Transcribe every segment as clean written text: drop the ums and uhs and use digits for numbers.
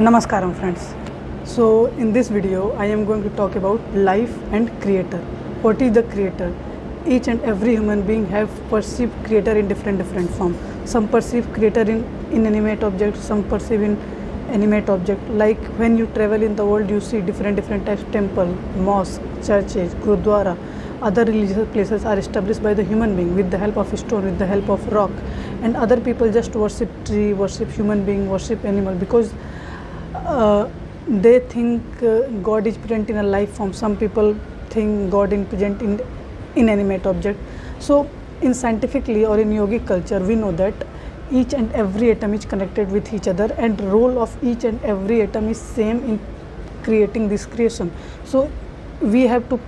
Namaskaram friends. So in this video I am going to talk about life and creator. What is the creator? Each and every human being have perceived creator in different form. Some perceive creator in inanimate object, some perceive in animate object. Like when you travel in the world you see different types of temple, mosque, churches, gurudwara. Other religious places are established by the human being with the help of stone, with the help of rock, and other people just worship tree, worship human being, worship animal because they think God is present in a life form. Some people think God is present in inanimate object. So in scientifically or in yogic culture we know that each and every atom is connected with each other and role of each and every atom is same in creating this creation. So we have to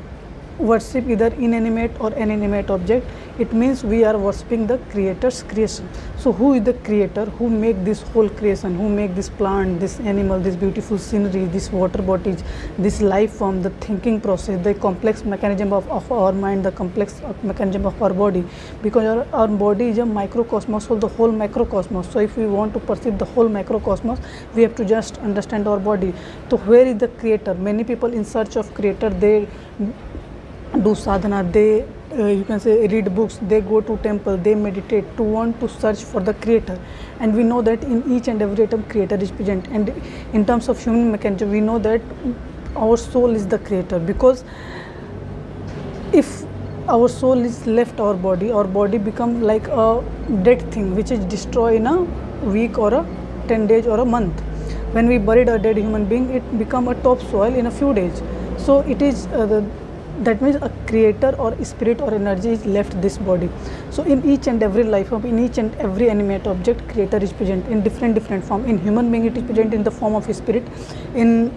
worship either inanimate or inanimate object. It means we are worshipping the creator's creation. So who is the creator? Who make this whole creation? Who make this plant, this animal, this beautiful scenery, this water bodies, this life form, the thinking process, the complex mechanism of our mind, the complex mechanism of our body, because our body is a microcosmos of the whole macrocosmos. So if we want to perceive the whole macrocosmos we have to just understand our body. So where is the creator? Many people in search of creator, they do sadhana, they you can say read books, they go to temple, they meditate to want to search for the creator. And we know that in each and every atom creator is present. And in terms of human mechanism we know that our soul is the creator, because if our soul is left our body become like a dead thing which is destroyed in a week or a 10 days or a month. When we buried a dead human being it become a topsoil in a few days. So it is that means a creator or spirit or energy is left this body. So in each and every life form, in each and every animate object creator is present in different form. In human being it is present in the form of spirit. In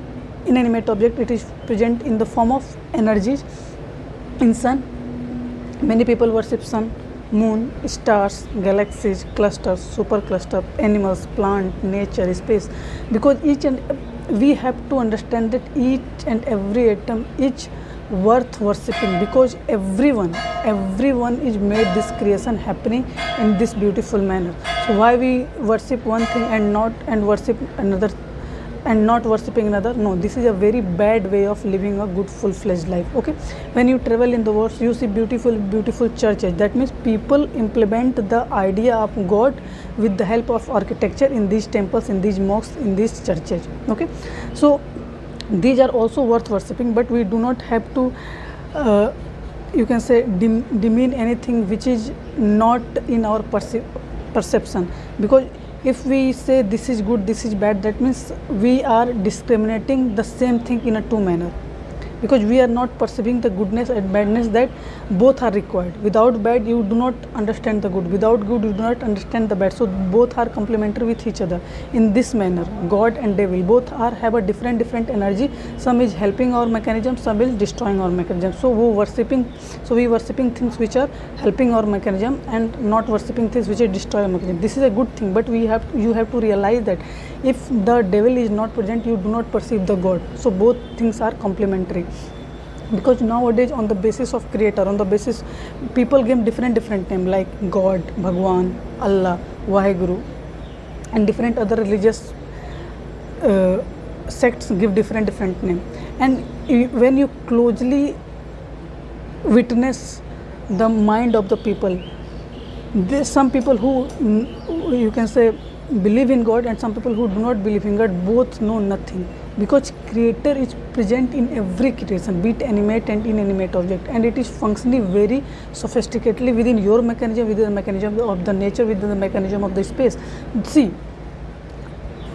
inanimate object it is present in the form of energies. In sun, many people worship sun, moon, stars, galaxies, clusters, supercluster, animals, plant, nature, space, because we have to understand that each and every atom is worth worshipping, because everyone is made this creation happening in this beautiful manner. So why we worship one thing and worship another and not worshipping another? No, this is a very bad way of living a good full-fledged life. Okay, when you travel in the world you see beautiful churches. That means people implement the idea of God with the help of architecture in these temples, in these mosques, in these churches. Okay, so these are also worth worshipping, but we do not have to you can say demean anything which is not in our perception, because if we say this is good, this is bad, that means we are discriminating the same thing in a two manner, because we are not perceiving the goodness and badness, that both are required. Without bad you do not understand the good, without good you do not understand the bad. So both are complementary with each other. In this manner God and devil both have a different energy. Some is helping our mechanism, some is destroying our mechanism. So we worshipping things which are helping our mechanism and not worshipping things which are destroy our mechanism. This is a good thing, but you have to realize that if the devil is not present you do not perceive the God. So both things are complementary, because nowadays on the basis of creator, on the basis people give different name like God, Bhagwan, Allah, Vaheguru, and different other religious sects give different name. And when you closely witness the mind of the people, there's some people who you can say believe in God and some people who do not believe in God. Both know nothing, because creator is present in every creation, be it animate and inanimate object, and it is functioning very sophisticatedly within your mechanism, within the mechanism of the nature, within the mechanism of the space. See,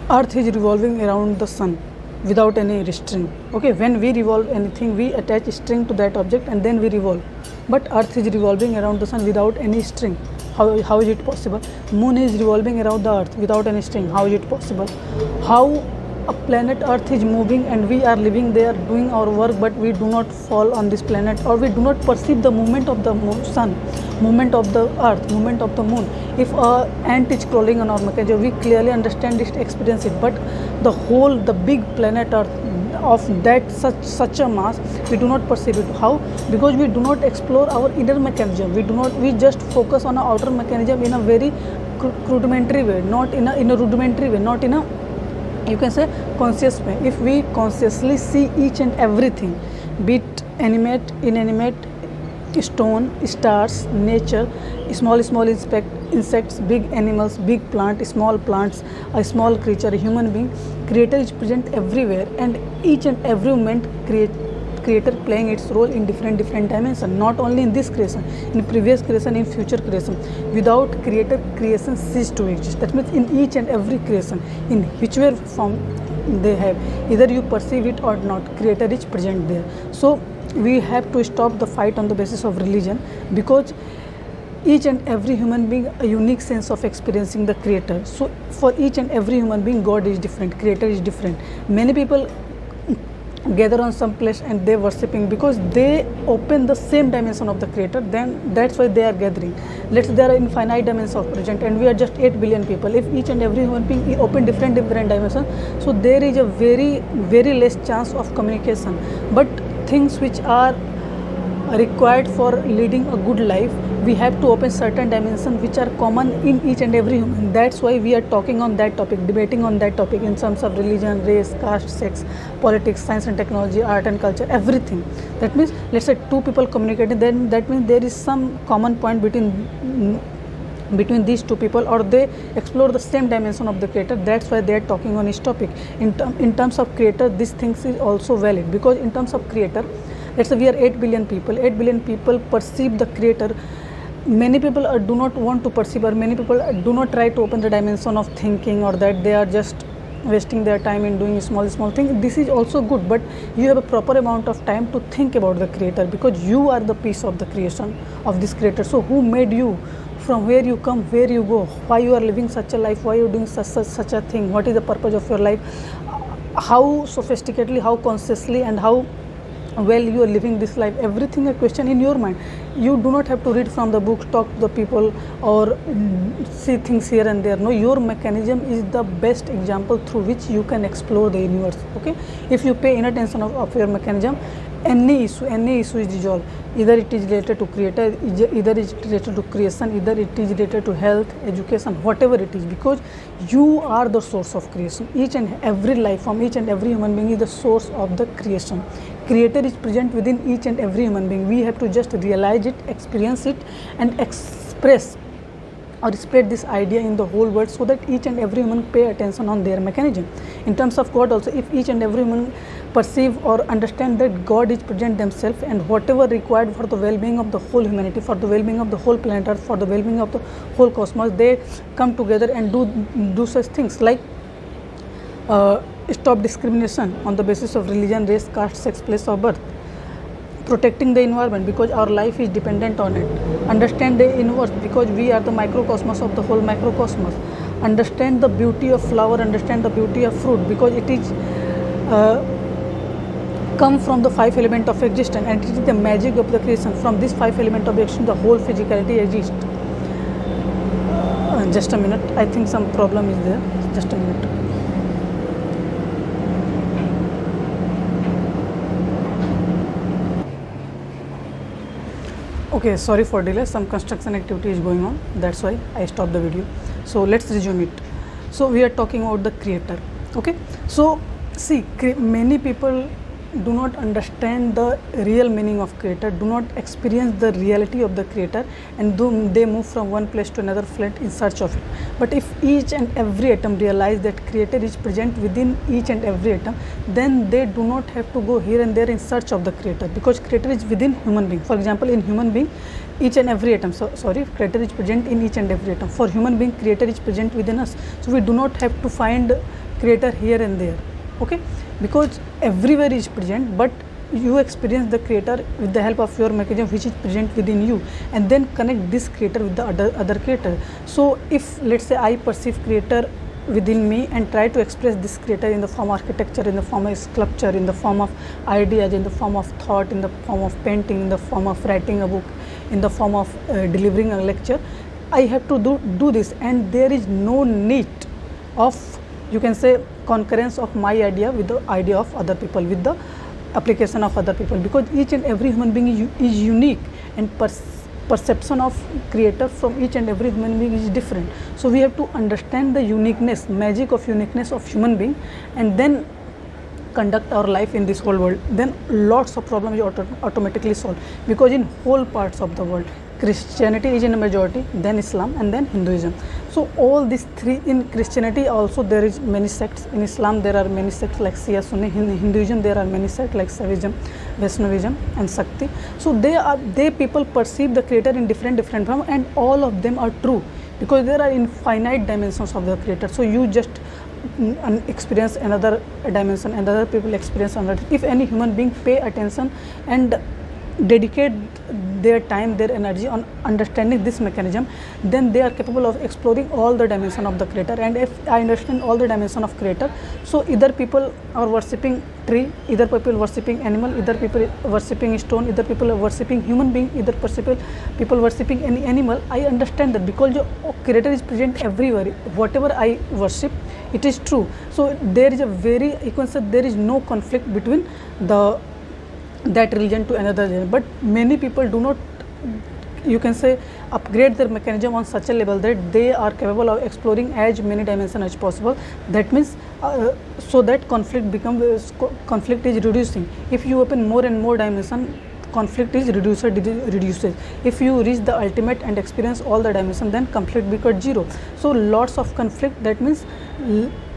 earth is revolving around the sun without any restraint. Okay, when we revolve anything we attach a string to that object and then we revolve, but earth is revolving around the sun without any string. How is it possible? Moon is revolving around the earth without any string. How is it possible? How a planet earth is moving and we are living there doing our work, but we do not fall on this planet, or we do not perceive the movement of the sun, movement of the earth, movement of the moon. If a ant is crawling on our mechanism we clearly understand it, experience it, but the big planet earth of that such a mass we do not perceive it. How? Because we do not explore our inner mechanism. We just focus on our outer mechanism in a very rudimentary way, not in a rudimentary way, not in a you can say conscious way. If we consciously see each and everything, be it animate, inanimate, stone, stars, nature, small insects, big animals, big plant, small plants, a small creature, a human being, creator is present everywhere, and each and every moment creator playing its role in different dimensions, not only in this creation, in previous creation, in future creation. Without creator, creation cease to exist. That means in each and every creation, in whichever form they have, either you perceive it or not, creator is present there. So we have to stop the fight on the basis of religion, because each and every human being a unique sense of experiencing the creator. So for each and every human being, God is different, creator is different. Many people gather on some place and they worshipping because they open the same dimension of the creator, then that's why they are gathering. There are infinite dimensions of present, and we are just 8 billion people. If each and every human being open different dimensions, so there is a very less chance of communication. But things which are required for leading a good life, we have to open certain dimensions which are common in each and every human. That's why we are talking on that topic, debating on that topic in terms of religion, race, caste, sex, politics, science and technology, art and culture, everything. That means, let's say two people communicating, then that means there is some common point between these two people, or they explore the same dimension of the creator. That's why they are talking on this topic. In terms of creator, this things is also valid, because in terms of creator, let's say we are 8 billion people. 8 billion people perceive the creator. Many people do not want to perceive, or many people do not try to open the dimension of thinking, or that they are just wasting their time in doing small things. This is also good, but you have a proper amount of time to think about the creator, because you are the piece of the creation of this creator. So who made you? From where you come, where you go, why you are living such a life, why you are doing such a thing, what is the purpose of your life, how sophisticatedly, how consciously, and how well you are living this life. Everything a question in your mind. You do not have to read from the books, talk to the people, or see things here and there. No, your mechanism is the best example through which you can explore the universe. Okay, if you pay inattention of your mechanism, any issue is dissolved. Either it is related to creator, either it is related to creation, either it is related to health, education, whatever it is, because you are the source of creation. Each and every life form, each and every human being is the source of the creation. Creator is present within each and every human being. We have to just realize it, experience it, and express or spread this idea in the whole world, so that each and every human pay attention on their mechanism. In terms of God also, if each and every human perceive or understand that God is present themselves, and whatever required for the well-being of the whole humanity, for the well-being of the whole planet Earth, for the well-being of the whole cosmos, they come together and do such things like stop discrimination on the basis of religion, race, caste, sex, place of birth. Protecting the environment, because our life is dependent on it. Understand the universe, because we are the microcosmos of the whole microcosmos. Understand the beauty of flower, understand the beauty of fruit, because it is come from the 5 elements of existence, and it is the magic of the creation. From this 5 elements of existence, the whole physicality exists. Just a minute, I think some problem is there. Just a minute. Okay, sorry for delay, some construction activity is going on, that's why I stopped the video. So let's resume it. So we are talking about the creator. Okay, so see, many people do not understand the real meaning of creator, do not experience the reality of the creator, and they move from one place to another place in search of it. But if each and every atom realize that creator is present within each and every atom, then they do not have to go here and there in search of the creator, because creator is within human being. For example, in human being, each and every atom, creator is present in each and every atom. For human being, creator is present within us. So we do not have to find creator here and there. Okay, because everywhere is present, but you experience the creator with the help of your mechanism which is present within you, and then connect this creator with the other creator. So if, let's say, I perceive creator within me and try to express this creator in the form of architecture, in the form of sculpture, in the form of ideas, in the form of thought, in the form of painting, in the form of writing a book, in the form of delivering a lecture, I have to do this, and there is no need of, you can say, concurrence of my idea with the idea of other people, with the application of other people, because each and every human being is unique and perception of creator from each and every human being is different. So we have to understand the uniqueness, magic of uniqueness of human being, and then conduct our life in this whole world. Then lots of problems automatically solved, because in whole parts of the world, Christianity is in a majority, then Islam, and then Hinduism. So all these three, in Christianity also there is many sects, in Islam there are many sects like Shia, Sunni, in Hinduism there are many sects like Saivism, Vaishnavism and Shakti. So they people perceive the creator in different form, and all of them are true, because there are infinite dimensions of the creator. So you just experience another dimension, and other people experience another. If any human being pay attention and dedicate their time, their energy on understanding this mechanism, then they are capable of exploring all the dimension of the creator. And if I understand all the dimension of creator, so either people are worshipping tree, either people worshipping animal, either people worshipping stone, either people are worshipping human being, either people worshipping any animal, I understand that because the creator is present everywhere. Whatever I worship, it is true. So there is a very, you can say, there is no conflict between that religion to another religion. But many people do not, you can say, upgrade their mechanism on such a level that they are capable of exploring as many dimensions as possible. That means so that conflict is reducing. If you open more and more dimension, conflict is reduces. If you reach the ultimate and experience all the dimensions, then conflict becomes zero. So lots of conflict, that means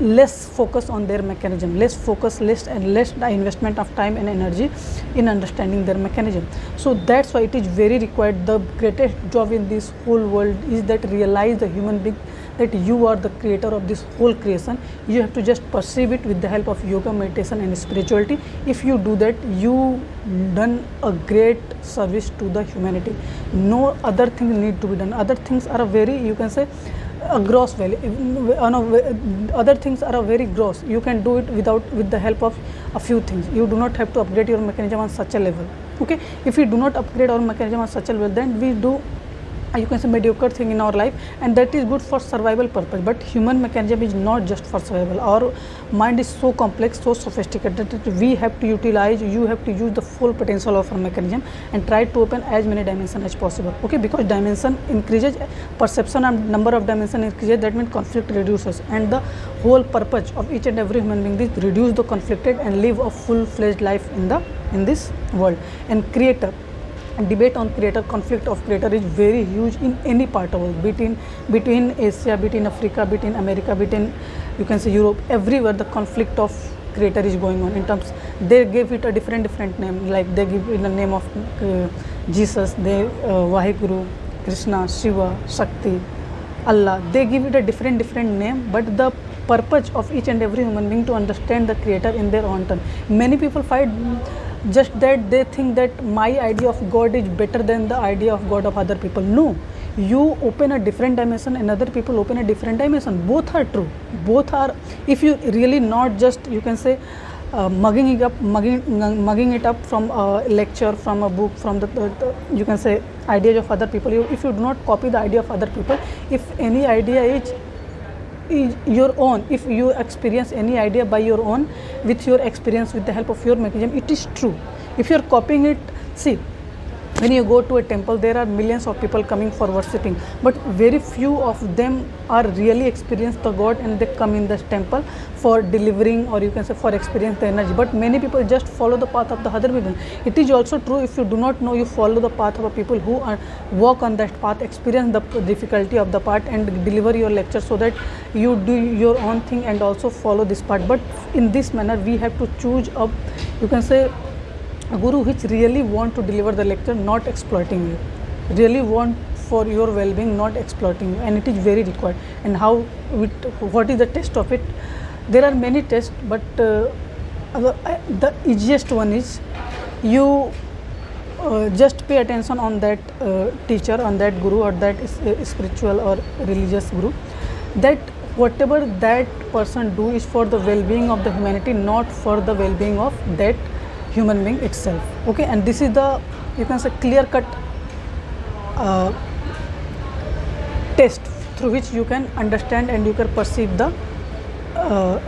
less focus on their mechanism, less focus, less investment of time and energy in understanding their mechanism. So that's why it is very required. The greatest job in this whole world is that realize the human being that you are the creator of this whole creation. You have to just perceive it with the help of yoga, meditation and spirituality. If you do that, you done a great service to the humanity. No other things need to be done. Other things are a very, you can say, a gross value. Other things are a very gross. You can do it with the help of a few things. You do not have to upgrade your mechanism on such a level. Okay, if we do not upgrade our mechanism on such a level, then we do, you can say, mediocre thing in our life, and that is good for survival purpose. But human mechanism is not just for survival. Our mind is so complex, so sophisticated that we have to utilize, you have to use the full potential of our mechanism and try to open as many dimensions as possible. Okay, because dimension increases, perception and number of dimension increases, that means conflict reduces, and the whole purpose of each and every human being is reduce the conflicted and live a full-fledged life in this world. And creator, debate on creator, conflict of creator is very huge in any part of the world, between Asia, between Africa, between America, between, you can say, Europe, everywhere the conflict of creator is going on. In terms, they gave it a different name, like they give it the name of Jesus, they Vaheguru, Krishna, Shiva, Shakti, Allah. They give it a different name, but the purpose of each and every human being to understand the creator in their own turn. Many people fight just that they think that my idea of God is better than the idea of God of other people. No, you open a different dimension and other people open a different dimension. Both are true. Both are, if you really not just, you can say, mugging it up from a lecture, from a book, from the you can say, ideas of other people. If you do not copy the idea of other people, if any idea is your own, if you experience any idea by your own, with your experience, with the help of your mechanism, it is true. If you are copying it, see, when you go to a temple, there are millions of people coming for worshipping, but very few of them are really experience the God, and they come in the temple for delivering, or you can say, for experience the energy. But many people just follow the path of the other people. It is also true, if you do not know, you follow the path of people who walk on that path, experience the difficulty of the path, and deliver your lecture, so that you do your own thing and also follow this path. But in this manner, we have to choose a, you can say, a guru which really want to deliver the lecture, not exploiting you, really want for your well-being, not exploiting you, and it is very required. And what is the test of it? There are many tests, but the easiest one is you just pay attention on that teacher, on that guru, or that spiritual or religious guru, that whatever that person do is for the well-being of the humanity, not for the well-being of that human being itself. Okay, and this is the, you can say, clear-cut test through which you can understand and you can perceive the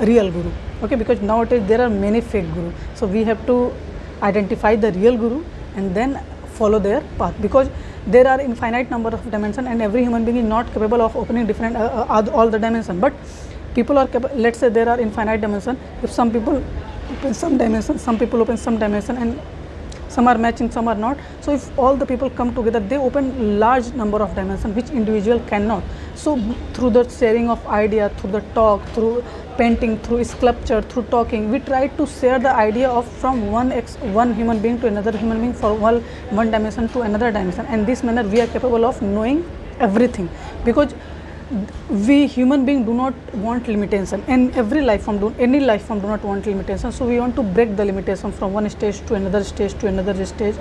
real guru. Okay, because nowadays there are many fake gurus, so we have to identify the real guru and then follow their path, because there are infinite number of dimensions, and every human being is not capable of opening different all the dimensions, but people are capable. Let's say there are infinite dimensions. If some people open some dimension, some people open some dimension, and some are matching, some are not. So if all the people come together, they open large number of dimensions which individual cannot. So through the sharing of idea, through the talk, through painting, through sculpture, through talking, we try to share the idea of from one human being to another human being, for one dimension to another dimension. And this manner we are capable of knowing everything, because we human being do not want limitation, and every life form any life form do not want limitation. So we want to break the limitation from one stage to another stage to another stage,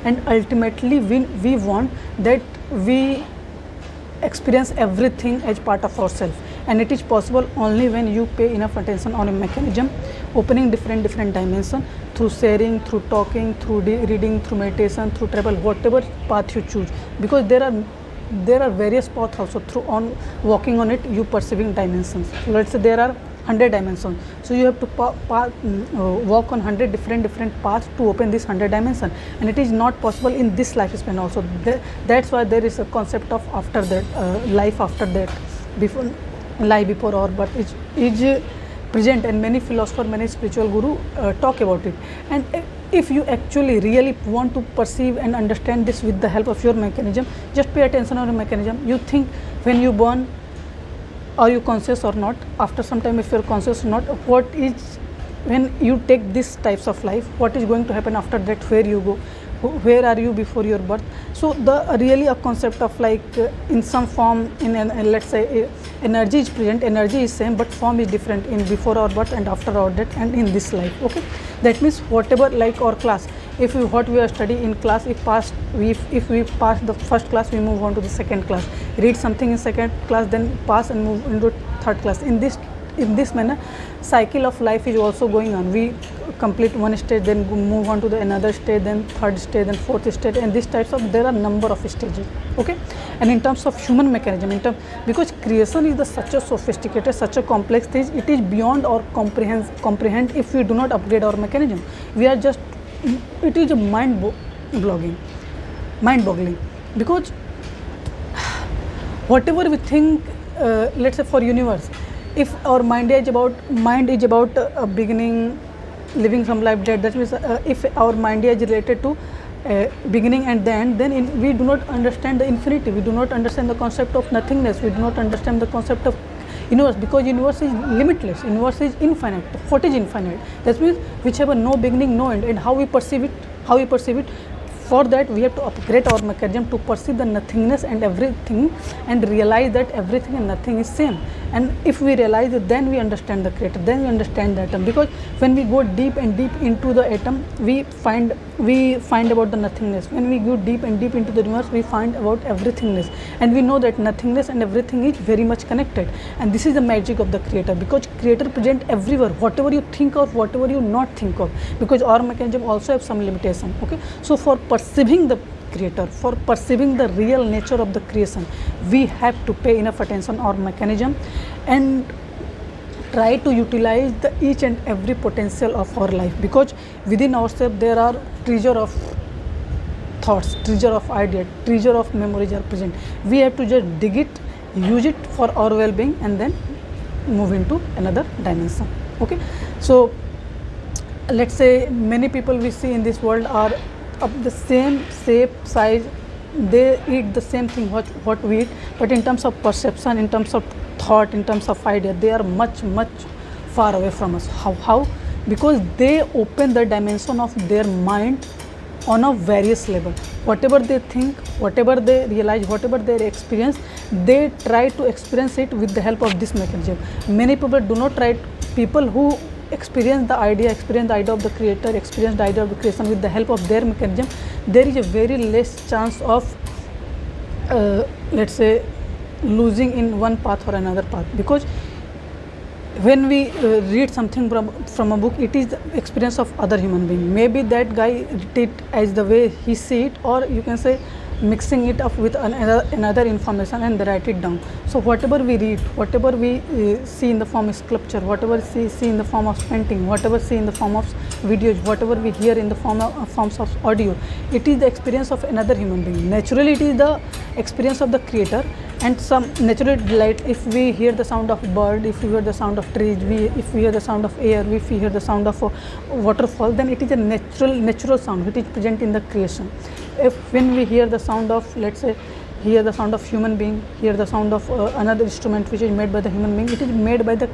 and ultimately we want that we experience everything as part of ourselves. And it is possible only when you pay enough attention on a mechanism opening different dimensions, through sharing, through talking, through reading, through meditation, through travel, whatever path you choose, because there are various paths also. Through on walking on it, you perceiving dimensions. So let's say there are 100 dimensions, so you have to walk on 100 different paths to open this 100 dimension, and it is not possible in this lifespan also. That's why there is a concept of after that, life after that, before life before our birth is present, and many philosophers, many spiritual guru talk about it. And if you actually really want to perceive and understand this with the help of your mechanism, just pay attention on your mechanism. You think when you born, are you conscious or not? After some time, if you are conscious or not, what is, when you take these types of life, what is going to happen after that, where you go, where are you before your birth? So the really a concept of like in some form, let's say energy is present, energy is same, but form is different in before our birth and after our death and in this life. Okay, that means whatever, like our class, if what we are studying in class, if we pass the first class, we move on to the second class, read something in second class, then pass and move into third class. In this manner, cycle of life is also going on. We complete one stage, then move on to the another stage, then third stage, then fourth stage, and these types of, there are number of stages. Okay, and in terms of human mechanism, because creation is such a sophisticated, such a complex thing, it is beyond our comprehend if we do not upgrade our mechanism. We are just, it is a mind-boggling, because whatever we think, let's say for universe, if our mind is about a beginning, living some life, dead, that means if our mind is related to beginning and the end, then we do not understand the infinity, we do not understand the concept of nothingness, we do not understand the concept of universe, because universe is limitless, universe is infinite. What is infinite? That means which have a no beginning, no end. And how we perceive it, for that we have to upgrade our mechanism to perceive the nothingness and everything, and realize that everything and nothing is same. And if we realize it, then we understand the creator, then we understand the atom. Because when we go deep and deep into the atom, we find about the nothingness. When we go deep and deep into the universe, we find about everythingness, and we know that nothingness and everything is very much connected. And this is the magic of the creator, because creator present everywhere, whatever you think of, whatever you not think of, because our mechanism also have some limitation. Okay, so for perceiving the creator, for perceiving the real nature of the creation, we have to pay enough attention our mechanism and try to utilize the each and every potential of our life, because within ourselves there are treasure of thoughts, treasure of ideas, treasure of memories are present. We have to just dig it, use it for our well-being, and then move into another dimension. Okay, so let's say many people we see in this world are of the same shape, size, they eat the same thing what we eat, but in terms of perception, in terms of thought, in terms of idea, they are much far away from us. How? Because they open the dimension of their mind on a various level. Whatever they think, whatever they realize, whatever they experience, they try to experience it with the help of this mechanism. Many people do not try. People who experience the idea of the creator, experience the idea of the creation with the help of their mechanism, there is a very less chance of let's say losing in one path or another path. Because when we read something from a book, it is the experience of other human being. Maybe that guy did it as the way he see it, or you can say mixing it up with another information and they write it down. So whatever we read, whatever we see in the form of sculpture, whatever see in the form of painting, whatever see in the form of videos, whatever we hear in the forms of audio, it is the experience of another human being. Naturally it is the experience of the creator, and some natural delight. If we hear the sound of bird, if we hear the sound of trees, if we hear the sound of air, if we hear the sound of a waterfall, then it is a natural sound which is present in the creation. If when we hear the sound of, let's say, hear the sound of human being, hear the sound of another instrument which is made by the human being, it is made by the,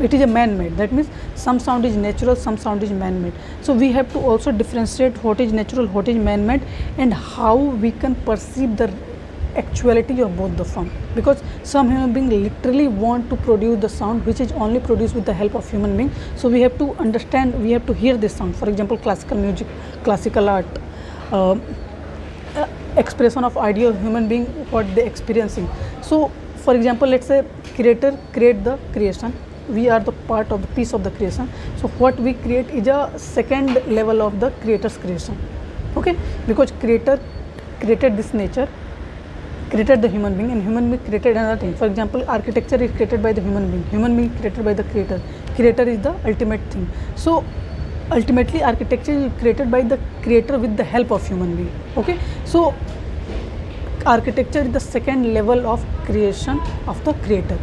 it is a man-made. That means some sound is natural, some sound is man-made. So we have to also differentiate what is natural, what is man-made, and how we can perceive the actuality of both the form. Because some human being literally want to produce the sound which is only produced with the help of human being. So we have to understand, we have to hear this sound. For example, classical music, classical art, expression of idea of human being, what they experiencing. So for example, let's say creator create the creation, we are the part of the piece of the creation. So what we create is a second level of the creator's creation. Okay, because creator created this nature, created the human being, and human being created another thing. For example, architecture is created by the human being created by the creator. Creator is the ultimate thing. So ultimately architecture is created by the creator with the help of human being. Okay, so architecture is the second level of creation of the creator.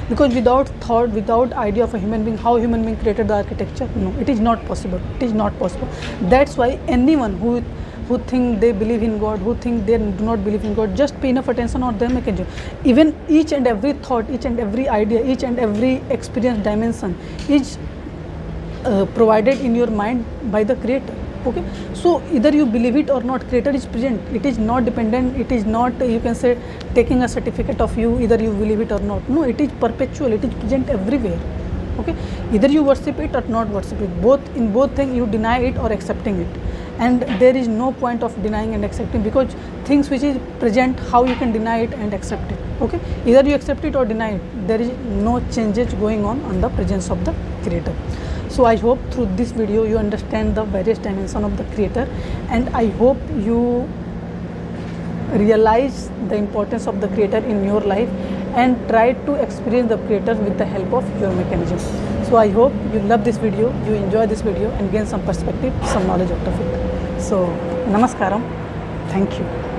Because without thought, without idea of a human being, how human being created the architecture? No, it is not possible. It is not possible. That's why anyone who think they believe in God, who think they do not believe in God, just pay enough attention on them, can do. Even each and every thought, each and every idea, each and every experience dimension is provided in your mind by the creator. Okay, so either you believe it or not, creator is present. It is not dependent, it is not, you can say, taking a certificate of you, either you believe it or not. No, it is perpetual, it is present everywhere. Okay, either you worship it or not worship it. In both things you deny it or accepting it, and there is no point of denying and accepting, because things which is present, how you can deny it and accept it? Okay, either you accept it or deny it. There is no changes going on the presence of the creator. So I hope through this video you understand the various dimensions of the creator, and I hope you realize the importance of the creator in your life and try to experience the creator with the help of your mechanism. So I hope you love this video, you enjoy this video and gain some perspective, some knowledge out of it. So namaskaram, thank you.